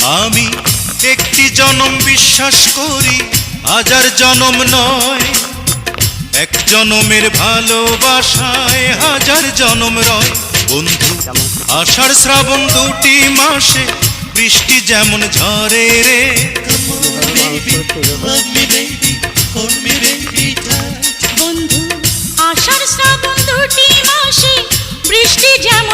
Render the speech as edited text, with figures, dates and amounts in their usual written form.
আমি একটি জনম বিশ্বাস করি, হাজার জনম নয়। এক জনমের ভালোবাসায় হাজার জনম রয়। বন্ধু, আষাঢ় শ্রাবণ দুটি মাসে বৃষ্টি যেমন ঝরে রে। বন্ধু, আষাঢ় শ্রাবণ দুটি মাসে বৃষ্টি যেমন